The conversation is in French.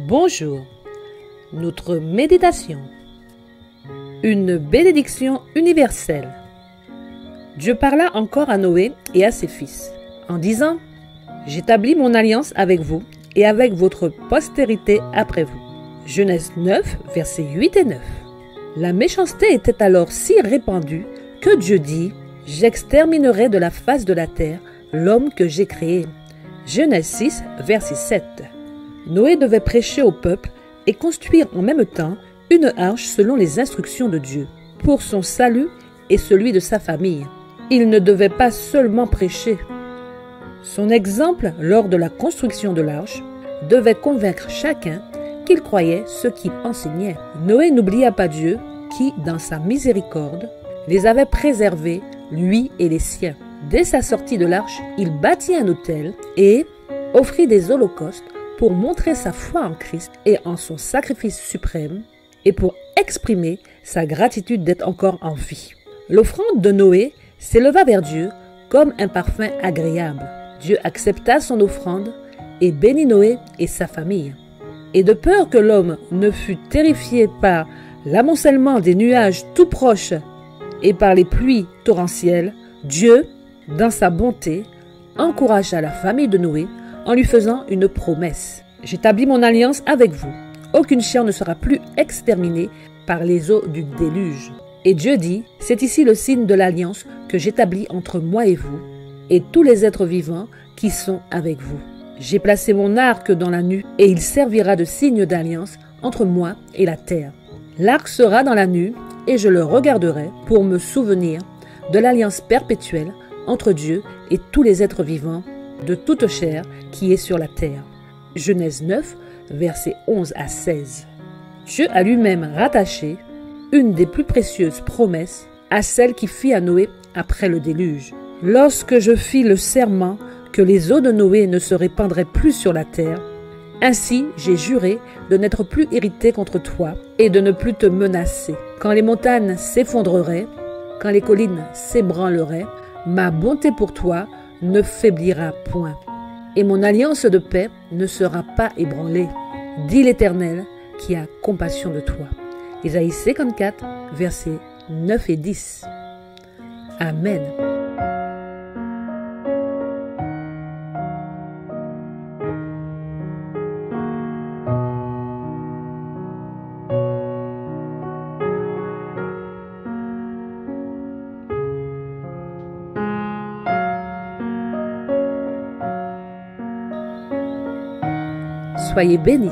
Bonjour. Notre méditation. Une bénédiction universelle. Dieu parla encore à Noé et à ses fils, en disant « J'établis mon alliance avec vous et avec votre postérité après vous. » Genèse 9, versets 8 et 9. La méchanceté était alors si répandue que Dieu dit « J'exterminerai de la face de la terre l'homme que j'ai créé. » Genèse 6, verset 7. Noé devait prêcher au peuple et construire en même temps une arche selon les instructions de Dieu, pour son salut et celui de sa famille. Il ne devait pas seulement prêcher. Son exemple lors de la construction de l'arche devait convaincre chacun qu'il croyait ce qu'il enseignait. Noé n'oublia pas Dieu qui, dans sa miséricorde, les avait préservés, lui et les siens. Dès sa sortie de l'arche, il bâtit un autel et offrit des holocaustes pour montrer sa foi en Christ et en son sacrifice suprême et pour exprimer sa gratitude d'être encore en vie. L'offrande de Noé s'éleva vers Dieu comme un parfum agréable. Dieu accepta son offrande et bénit Noé et sa famille. Et de peur que l'homme ne fût terrifié par l'amoncellement des nuages tout proches et par les pluies torrentielles, Dieu, dans sa bonté, encouragea la famille de Noé en lui faisant une promesse. « J'établis mon alliance avec vous. Aucune chair ne sera plus exterminée par les eaux du déluge. » Et Dieu dit, « C'est ici le signe de l'alliance que j'établis entre moi et vous, et tous les êtres vivants qui sont avec vous. J'ai placé mon arc dans la nue, et il servira de signe d'alliance entre moi et la terre. L'arc sera dans la nue, et je le regarderai pour me souvenir de l'alliance perpétuelle entre Dieu et tous les êtres vivants de toute chair qui est sur la terre. » Genèse 9, versets 11 à 16. Dieu a lui-même rattaché une des plus précieuses promesses à celle qu'il fit à Noé après le déluge. « Lorsque je fis le serment que les eaux de Noé ne se répandraient plus sur la terre, ainsi j'ai juré de n'être plus irrité contre toi et de ne plus te menacer. Quand les montagnes s'effondreraient, quand les collines s'ébranleraient, ma bonté pour toi ne faiblira point, et mon alliance de paix ne sera pas ébranlée, dit l'Éternel qui a compassion de toi. » Isaïe 54, versets 9 et 10. Amen. Soyez bénis.